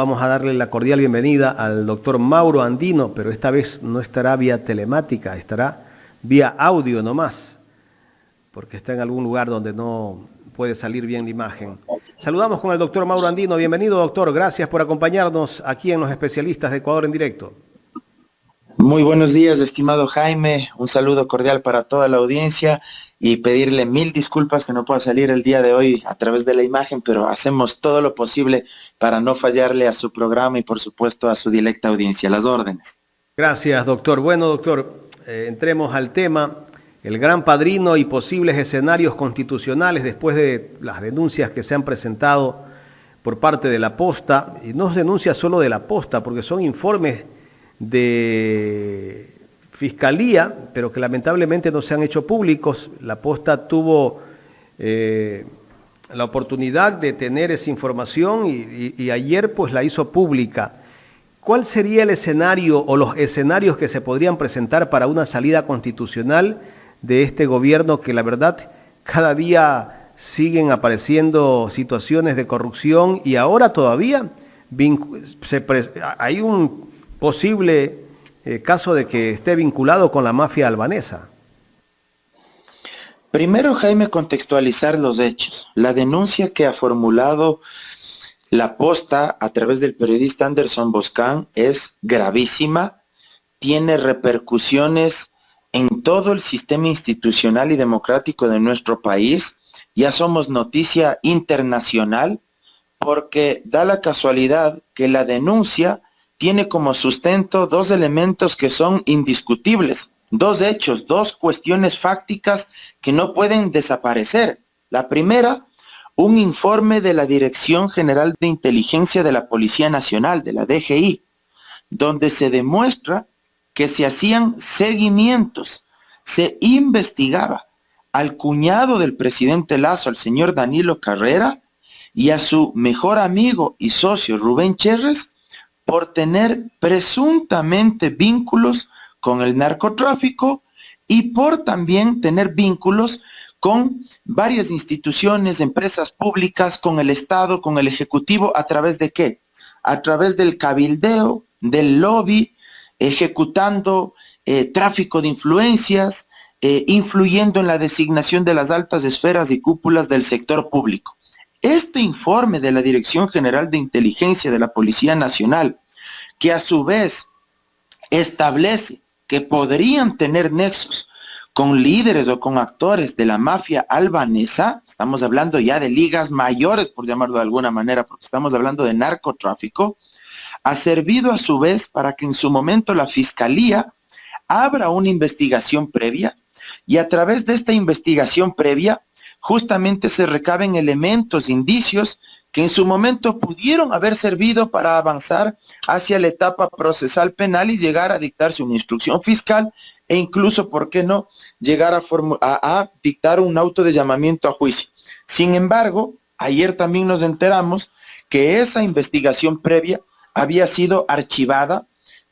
Vamos a darle la cordial bienvenida al doctor Mauro Andino, pero esta vez no estará vía telemática, estará vía audio nomás, porque está en algún lugar donde no puede salir bien la imagen. Saludamos con el doctor Mauro Andino. Bienvenido, doctor. Gracias por acompañarnos aquí en Los Especialistas de Ecuador en Directo. Muy buenos días, estimado Jaime. Un saludo cordial para toda la audiencia y pedirle mil disculpas que no pueda salir el día de hoy a través de la imagen, pero hacemos todo lo posible para no fallarle a su programa y, por supuesto, a su directa audiencia. Las órdenes. Gracias, doctor. Bueno, doctor, entremos al tema. El gran padrino y posibles escenarios constitucionales después de las denuncias que se han presentado por parte de la Posta, y no es denuncia solo de la Posta, porque son informes de Fiscalía, pero que lamentablemente no se han hecho públicos. La Posta tuvo la oportunidad de tener esa información y ayer pues la hizo pública. ¿Cuál sería el escenario o los escenarios que se podrían presentar para una salida constitucional de este gobierno que la verdad cada día siguen apareciendo situaciones de corrupción y ahora todavía hay un posible caso de que esté vinculado con la mafia albanesa? Primero, Jaime, contextualizar los hechos. La denuncia que ha formulado la Posta a través del periodista Anderson Boscan es gravísima, tiene repercusiones en todo el sistema institucional y democrático de nuestro país. Ya somos noticia internacional porque da la casualidad que la denuncia tiene como sustento dos elementos que son indiscutibles, dos hechos, dos cuestiones fácticas que no pueden desaparecer. La primera, un informe de la Dirección General de Inteligencia de la Policía Nacional, de la DGI, donde se demuestra que se hacían seguimientos, se investigaba al cuñado del presidente Lasso, al señor Danilo Carrera, y a su mejor amigo y socio Rubén Cherres, por tener presuntamente vínculos con el narcotráfico y por también tener vínculos con varias instituciones, empresas públicas, con el Estado, con el Ejecutivo. ¿A través de qué? A través del cabildeo, del lobby, ejecutando tráfico de influencias, influyendo en la designación de las altas esferas y cúpulas del sector público. Este informe de la Dirección General de Inteligencia de la Policía Nacional, que a su vez establece que podrían tener nexos con líderes o con actores de la mafia albanesa, estamos hablando ya de ligas mayores, por llamarlo de alguna manera, porque estamos hablando de narcotráfico, ha servido a su vez para que en su momento la Fiscalía abra una investigación previa y a través de esta investigación previa justamente se recaben elementos, indicios que en su momento pudieron haber servido para avanzar hacia la etapa procesal penal y llegar a dictarse una instrucción fiscal e incluso, ¿por qué no?, llegar a dictar un auto de llamamiento a juicio. Sin embargo, ayer también nos enteramos que esa investigación previa había sido archivada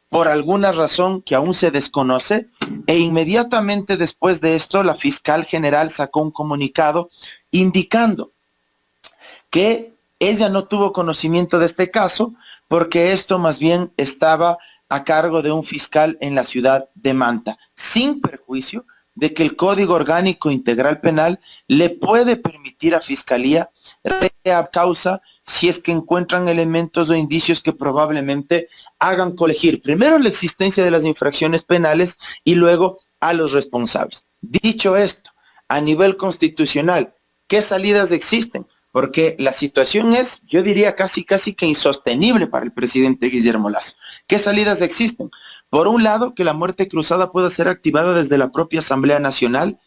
por alguna razón que aún se desconoce, e inmediatamente después de esto la fiscal general sacó un comunicado indicando que ella no tuvo conocimiento de este caso porque esto más bien estaba a cargo de un fiscal en la ciudad de Manta, sin perjuicio de que el Código Orgánico Integral Penal le puede permitir a Fiscalía a causa si es que encuentran elementos o indicios que probablemente hagan colegir primero la existencia de las infracciones penales y luego a los responsables. Dicho esto, a nivel constitucional, ¿qué salidas existen? Porque la situación es, yo diría, casi que insostenible para el presidente Guillermo Lasso. ¿Qué salidas existen? Por un lado, que la muerte cruzada pueda ser activada desde la propia Asamblea Nacional,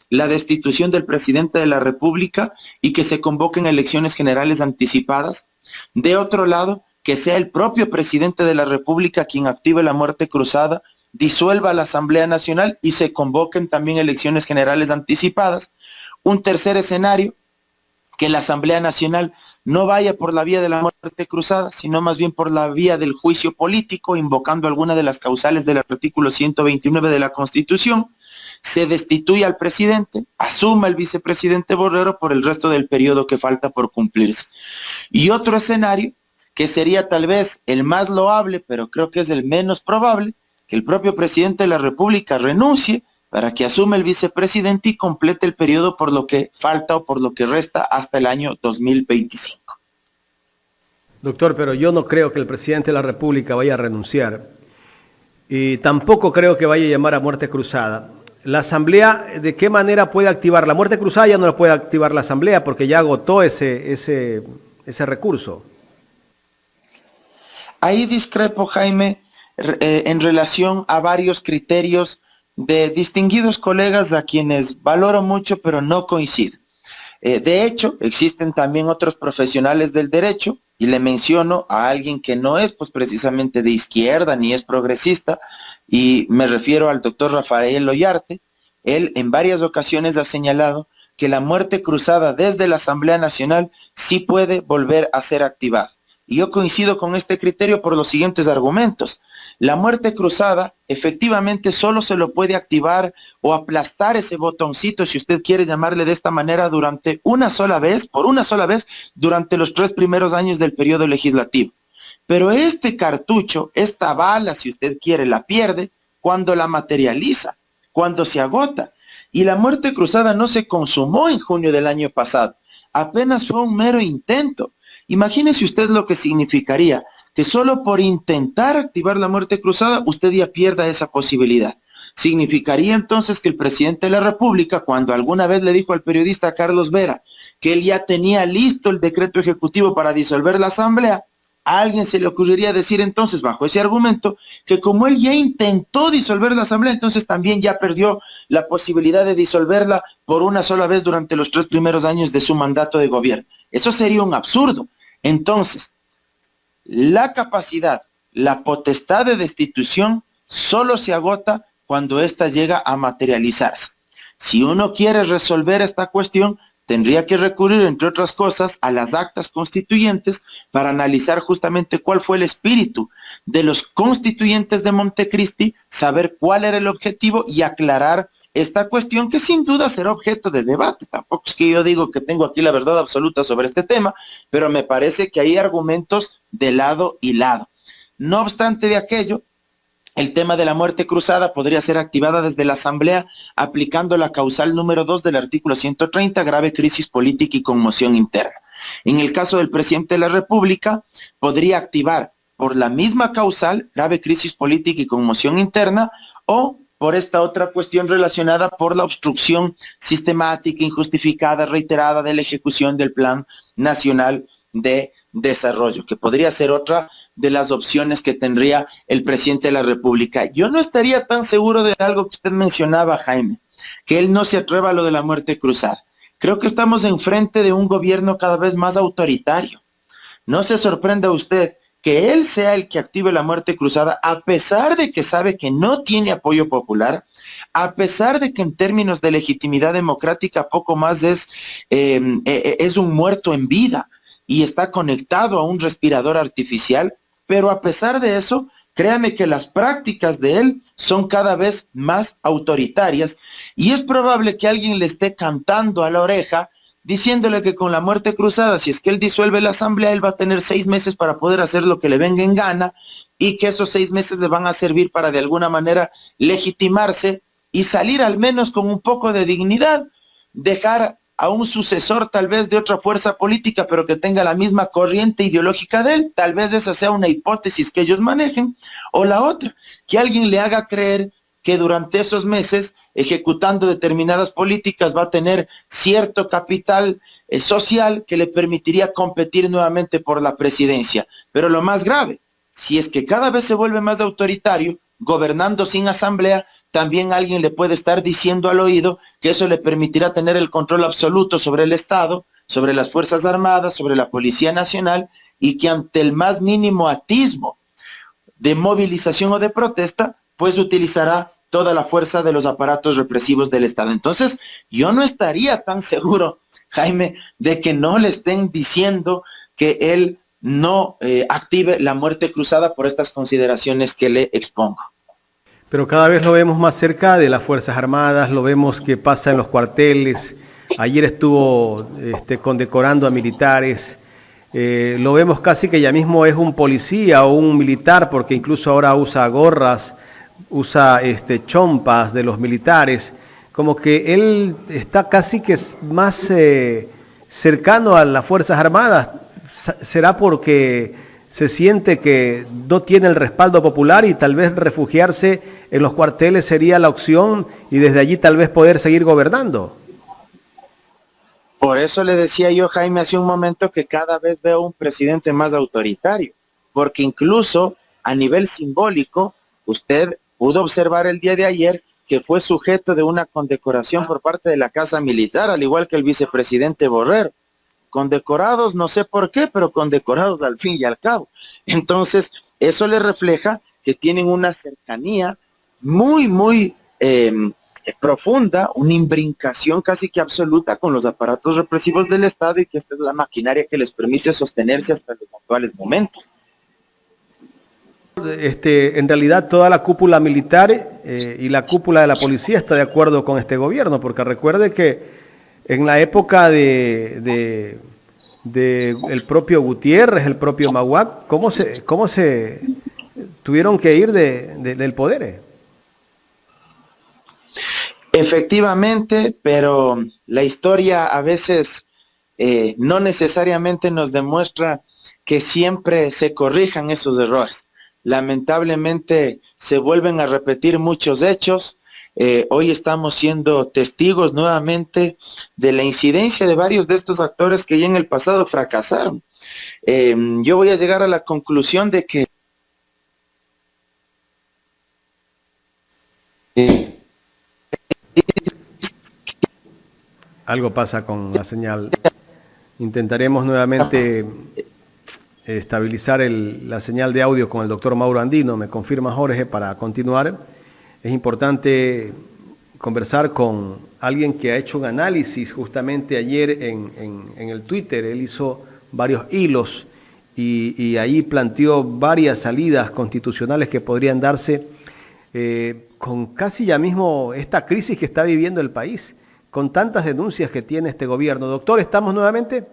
la destitución del presidente de la República y que se convoquen elecciones generales anticipadas. De otro lado, que sea el propio presidente de la República quien active la muerte cruzada, disuelva la Asamblea Nacional y se convoquen también elecciones generales anticipadas. Un tercer escenario, que la Asamblea Nacional no vaya por la vía de la muerte cruzada, sino más bien por la vía del juicio político, invocando alguna de las causales del artículo 129 de la Constitución, se destituye al presidente, asuma el vicepresidente Borrero por el resto del periodo que falta por cumplirse. Y otro escenario, que sería tal vez el más loable, pero creo que es el menos probable, que el propio presidente de la República renuncie para que asuma el vicepresidente y complete el periodo por lo que falta o por lo que resta hasta el año 2025. Doctor, pero yo no creo que el presidente de la República vaya a renunciar y tampoco creo que vaya a llamar a muerte cruzada. La Asamblea, ¿de qué manera puede activar? La muerte cruzada ya no la puede activar la Asamblea porque ya agotó ese recurso. Ahí discrepo, Jaime, en relación a varios criterios de distinguidos colegas a quienes valoro mucho, pero no coincido. De hecho, existen también otros profesionales del derecho, y le menciono a alguien que no es pues precisamente de izquierda ni es progresista, y me refiero al doctor Rafael Ollarte. Él en varias ocasiones ha señalado que la muerte cruzada desde la Asamblea Nacional sí puede volver a ser activada. Y yo coincido con este criterio por los siguientes argumentos. La muerte cruzada efectivamente solo se lo puede activar o aplastar ese botoncito, si usted quiere llamarle de esta manera, durante una sola vez, por una sola vez, durante los 3 primeros años del periodo legislativo. Pero este cartucho, esta bala, si usted quiere, la pierde cuando la materializa, cuando se agota. Y la muerte cruzada no se consumó en junio del año pasado, apenas fue un mero intento. Imagínese usted lo que significaría que solo por intentar activar la muerte cruzada usted ya pierda esa posibilidad. Significaría entonces que el presidente de la República, cuando alguna vez le dijo al periodista Carlos Vera que él ya tenía listo el decreto ejecutivo para disolver la Asamblea, a alguien se le ocurriría decir entonces, bajo ese argumento, que como él ya intentó disolver la Asamblea, entonces también ya perdió la posibilidad de disolverla por una sola vez durante los 3 primeros años de su mandato de gobierno. Eso sería un absurdo. Entonces, la capacidad, la potestad de destitución solo se agota cuando ésta llega a materializarse. Si uno quiere resolver esta cuestión, tendría que recurrir, entre otras cosas, a las actas constituyentes para analizar justamente cuál fue el espíritu de los constituyentes de Montecristi, saber cuál era el objetivo y aclarar esta cuestión que sin duda será objeto de debate. Tampoco es que yo digo que tengo aquí la verdad absoluta sobre este tema, pero me parece que hay argumentos de lado y lado. No obstante de aquello, el tema de la muerte cruzada podría ser activada desde la Asamblea aplicando la causal número 2 del artículo 130, grave crisis política y conmoción interna. En el caso del presidente de la República, podría activar por la misma causal, grave crisis política y conmoción interna, o por esta otra cuestión relacionada por la obstrucción sistemática, injustificada, reiterada de la ejecución del Plan Nacional de Desarrollo, que podría ser otra de las opciones que tendría el presidente de la República. Yo no estaría tan seguro de algo que usted mencionaba, Jaime, que él no se atreva a lo de la muerte cruzada. Creo que estamos enfrente de un gobierno cada vez más autoritario. No se sorprenda usted que él sea el que active la muerte cruzada, a pesar de que sabe que no tiene apoyo popular, a pesar de que en términos de legitimidad democrática poco más es un muerto en vida y está conectado a un respirador artificial, pero a pesar de eso, créame que las prácticas de él son cada vez más autoritarias y es probable que alguien le esté cantando a la oreja diciéndole que con la muerte cruzada, si es que él disuelve la Asamblea, él va a tener 6 meses para poder hacer lo que le venga en gana y que esos 6 meses le van a servir para de alguna manera legitimarse y salir al menos con un poco de dignidad, dejar a un sucesor tal vez de otra fuerza política, pero que tenga la misma corriente ideológica de él. Tal vez esa sea una hipótesis que ellos manejen, o la otra, que alguien le haga creer que durante esos meses, ejecutando determinadas políticas, va a tener cierto capital social que le permitiría competir nuevamente por la presidencia. Pero lo más grave, si es que cada vez se vuelve más autoritario, gobernando sin asamblea, también alguien le puede estar diciendo al oído que eso le permitirá tener el control absoluto sobre el Estado, sobre las Fuerzas Armadas, sobre la Policía Nacional, y que ante el más mínimo atisbo de movilización o de protesta, pues utilizará toda la fuerza de los aparatos represivos del Estado. Entonces, yo no estaría tan seguro, Jaime, de que no le estén diciendo que él no active la muerte cruzada por estas consideraciones que le expongo. Pero cada vez lo vemos más cerca de las Fuerzas Armadas, lo vemos que pasa en los cuarteles. Ayer estuvo condecorando a militares. Lo vemos casi que ya mismo es un policía o un militar, porque incluso ahora usa gorras, usa chompas de los militares, como que él está casi que más cercano a las Fuerzas Armadas. ¿Será porque se siente que no tiene el respaldo popular y tal vez refugiarse en los cuarteles sería la opción y desde allí tal vez poder seguir gobernando? Por eso le decía yo, Jaime, hace un momento que cada vez veo un presidente más autoritario, porque incluso a nivel simbólico, usted pudo observar el día de ayer que fue sujeto de una condecoración por parte de la Casa Militar, al igual que el vicepresidente Borrero. Condecorados, no sé por qué, pero condecorados al fin y al cabo. Entonces, eso le refleja que tienen una cercanía muy profunda, una imbrincación casi que absoluta con los aparatos represivos del Estado y que esta es la maquinaria que les permite sostenerse hasta los actuales momentos. En realidad toda la cúpula militar y la cúpula de la policía está de acuerdo con este gobierno, porque recuerde que en la época de el propio Gutiérrez, el propio Maguad, ¿cómo se tuvieron que ir del poder? Efectivamente, pero la historia a veces no necesariamente nos demuestra que siempre se corrijan esos errores. Lamentablemente se vuelven a repetir muchos hechos. Hoy estamos siendo testigos nuevamente de la incidencia de varios de estos actores que ya en el pasado fracasaron. Yo voy a llegar a la conclusión de que algo pasa con la señal. Intentaremos nuevamente estabilizar la señal de audio con el doctor Mauro Andino. Me confirma Jorge para continuar. Es importante conversar con alguien que ha hecho un análisis justamente ayer en el Twitter. Él hizo varios hilos y ahí planteó varias salidas constitucionales que podrían darse con casi ya mismo esta crisis que está viviendo el país, con tantas denuncias que tiene este gobierno. Doctor, ¿estamos nuevamente?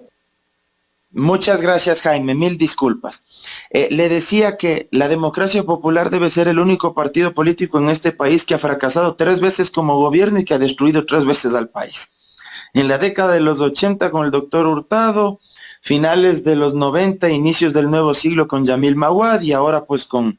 Muchas gracias, Jaime, mil disculpas. Le decía que la democracia popular debe ser el único partido político en este país que ha fracasado 3 veces como gobierno y que ha destruido 3 veces al país. En la década de los 80 con el doctor Hurtado, finales de los 90, inicios del nuevo siglo con Yamil Maguad y ahora pues con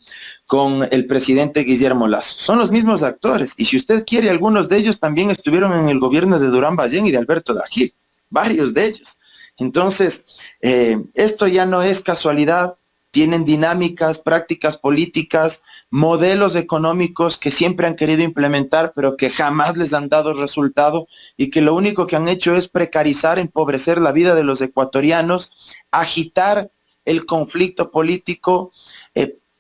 el presidente Guillermo Lasso. Son los mismos actores y si usted quiere, algunos de ellos también estuvieron en el gobierno de Durán Ballén y de Alberto Dagil, varios de ellos. Entonces, esto ya no es casualidad, tienen dinámicas, prácticas políticas, modelos económicos que siempre han querido implementar, pero que jamás les han dado resultado y que lo único que han hecho es precarizar, empobrecer la vida de los ecuatorianos, agitar el conflicto político,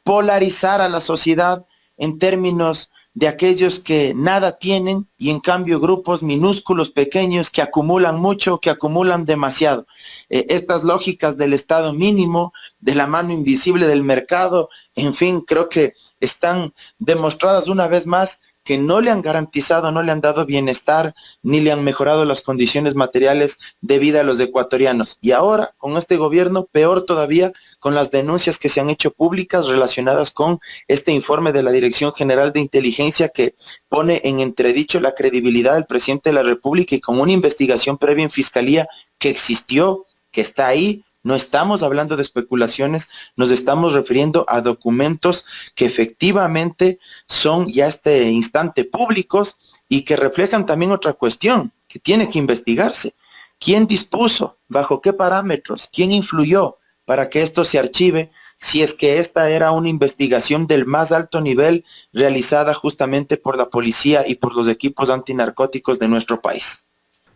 polarizar a la sociedad en términos de aquellos que nada tienen y en cambio grupos minúsculos, pequeños, que acumulan mucho, que acumulan demasiado. Estas lógicas del Estado mínimo, de la mano invisible del mercado, en fin, creo que están demostradas una vez más que no le han garantizado, no le han dado bienestar, ni le han mejorado las condiciones materiales de vida a los ecuatorianos. Y ahora, con este gobierno, peor todavía, con las denuncias que se han hecho públicas relacionadas con este informe de la Dirección General de Inteligencia que pone en entredicho la credibilidad del presidente de la República y con una investigación previa en Fiscalía que existió, que está ahí. No estamos hablando de especulaciones, nos estamos refiriendo a documentos que efectivamente son ya este instante públicos y que reflejan también otra cuestión que tiene que investigarse. ¿Quién dispuso? ¿Bajo qué parámetros? ¿Quién influyó para que esto se archive? Si es que esta era una investigación del más alto nivel realizada justamente por la policía y por los equipos antinarcóticos de nuestro país.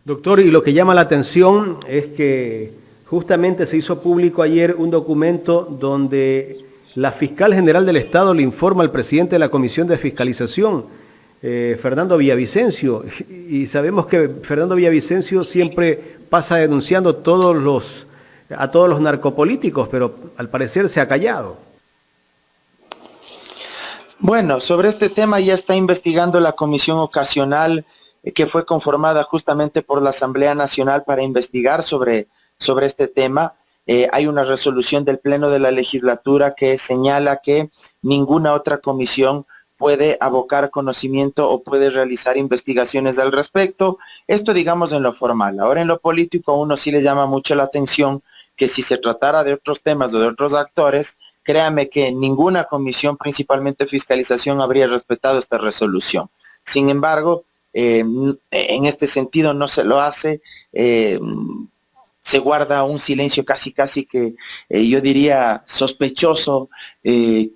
Doctor, y lo que llama la atención es que justamente se hizo público ayer un documento donde la fiscal general del Estado le informa al presidente de la Comisión de Fiscalización, Fernando Villavicencio, y sabemos que Fernando Villavicencio siempre pasa denunciando a todos los narcopolíticos, pero al parecer se ha callado. Bueno, sobre este tema ya está investigando la comisión ocasional que fue conformada justamente por la Asamblea Nacional para investigar sobre este tema. hay una resolución del Pleno de la Legislatura que señala que ninguna otra comisión puede abocar conocimiento o puede realizar investigaciones al respecto. Esto digamos en lo formal. Ahora en lo político a uno sí le llama mucho la atención que si se tratara de otros temas o de otros actores, créame que ninguna comisión, principalmente fiscalización, habría respetado esta resolución. Sin embargo, en este sentido no se lo hace, se guarda un silencio casi que yo diría sospechoso,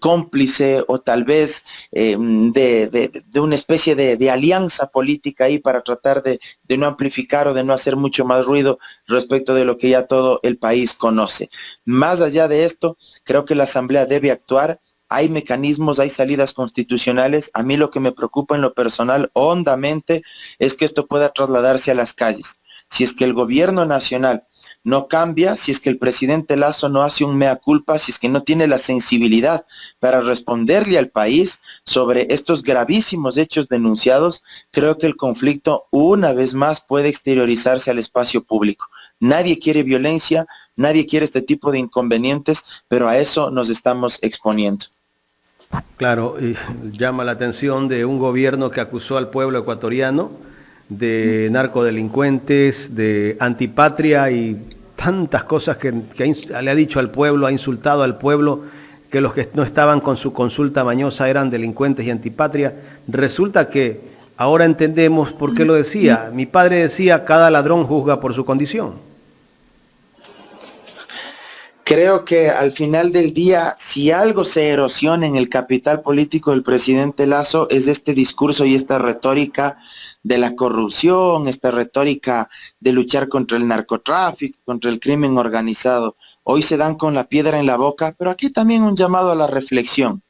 cómplice o tal vez de una especie de alianza política ahí para tratar de no amplificar o de no hacer mucho más ruido respecto de lo que ya todo el país conoce. Más allá de esto, creo que la Asamblea debe actuar. Hay mecanismos, hay salidas constitucionales. A mí lo que me preocupa en lo personal hondamente es que esto pueda trasladarse a las calles. Si es que el gobierno nacional no cambia, si es que el presidente Lasso no hace un mea culpa, si es que no tiene la sensibilidad para responderle al país sobre estos gravísimos hechos denunciados, creo que el conflicto una vez más puede exteriorizarse al espacio público. Nadie quiere violencia, nadie quiere este tipo de inconvenientes, pero a eso nos estamos exponiendo. Claro, y llama la atención de un gobierno que acusó al pueblo ecuatoriano de narcodelincuentes, de antipatria y tantas cosas que le ha dicho al pueblo, ha insultado al pueblo, que los que no estaban con su consulta mañosa eran delincuentes y antipatria. Resulta que ahora entendemos por qué lo decía. Mi padre decía, cada ladrón juzga por su condición. Creo que al final del día, si algo se erosiona en el capital político del presidente Lasso, es este discurso y esta retórica de la corrupción, esta retórica de luchar contra el narcotráfico, contra el crimen organizado. Hoy se dan con la piedra en la boca, pero aquí también un llamado a la reflexión.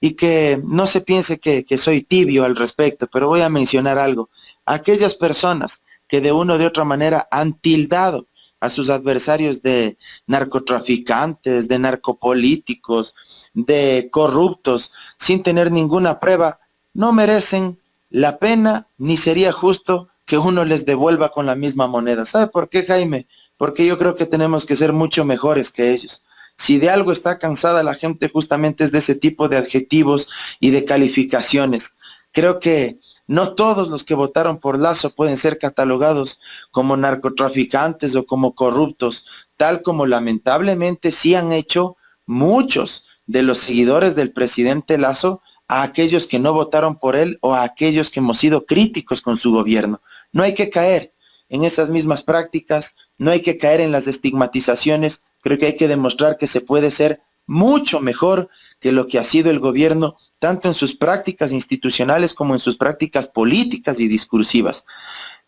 Y que no se piense que soy tibio al respecto, pero voy a mencionar algo. Aquellas personas que de una o de otra manera han tildado a sus adversarios de narcotraficantes, de narcopolíticos, de corruptos, sin tener ninguna prueba, no merecen la pena ni sería justo que uno les devuelva con la misma moneda. ¿Sabe por qué, Jaime? Porque yo creo que tenemos que ser mucho mejores que ellos. Si de algo está cansada la gente, justamente es de ese tipo de adjetivos y de calificaciones. Creo que no todos los que votaron por Lasso pueden ser catalogados como narcotraficantes o como corruptos, tal como lamentablemente sí han hecho muchos de los seguidores del presidente Lasso a aquellos que no votaron por él o a aquellos que hemos sido críticos con su gobierno. No hay que caer en esas mismas prácticas, no hay que caer en las estigmatizaciones. Creo que hay que demostrar que se puede ser mucho mejor que lo que ha sido el gobierno, tanto en sus prácticas institucionales como en sus prácticas políticas y discursivas.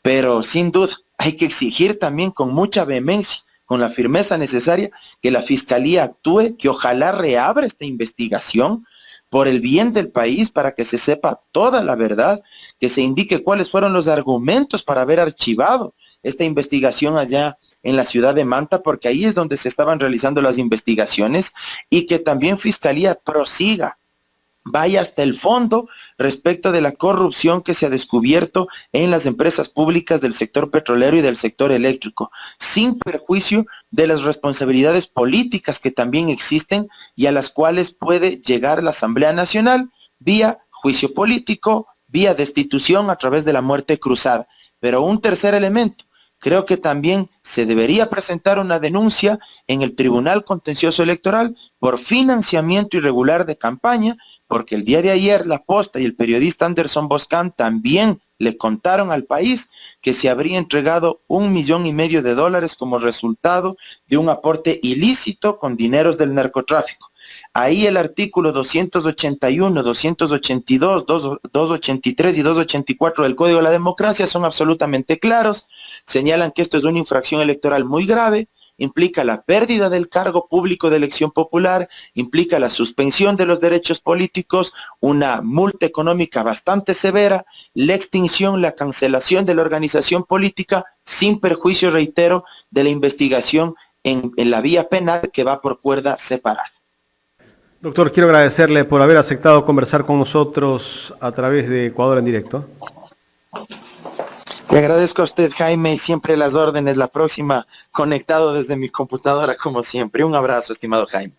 Pero sin duda hay que exigir también con mucha vehemencia, con la firmeza necesaria, que la Fiscalía actúe, que ojalá reabra esta investigación por el bien del país, para que se sepa toda la verdad, que se indique cuáles fueron los argumentos para haber archivado esta investigación allá en la ciudad de Manta, porque ahí es donde se estaban realizando las investigaciones, y que también Fiscalía prosiga, vaya hasta el fondo respecto de la corrupción que se ha descubierto en las empresas públicas del sector petrolero y del sector eléctrico, sin perjuicio de las responsabilidades políticas que también existen y a las cuales puede llegar la Asamblea Nacional vía juicio político, vía destitución a través de la muerte cruzada. Pero un tercer elemento, creo que también se debería presentar una denuncia en el Tribunal Contencioso Electoral por financiamiento irregular de campaña, porque el día de ayer La Posta y el periodista Anderson Boscan también le contaron al país que se habría entregado $1,5 millones como resultado de un aporte ilícito con dineros del narcotráfico. Ahí el artículo 281, 282, 283 y 284 del Código de la Democracia son absolutamente claros. Señalan que esto es una infracción electoral muy grave, implica la pérdida del cargo público de elección popular, implica la suspensión de los derechos políticos, una multa económica bastante severa, la extinción, la cancelación de la organización política, sin perjuicio, reitero, de la investigación en la vía penal que va por cuerda separada. Doctor, quiero agradecerle por haber aceptado conversar con nosotros a través de Ecuador en Directo. Le agradezco a usted, Jaime, y siempre las órdenes. La próxima, conectado desde mi computadora, como siempre. Un abrazo, estimado Jaime.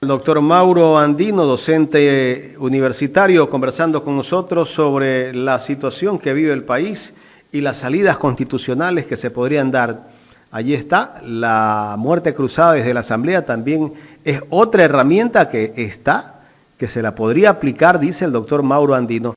El doctor Mauro Andino, docente universitario, conversando con nosotros sobre la situación que vive el país y las salidas constitucionales que se podrían dar. Allí está, la muerte cruzada desde la Asamblea también es otra herramienta que está, que se la podría aplicar, dice el doctor Mauro Andino.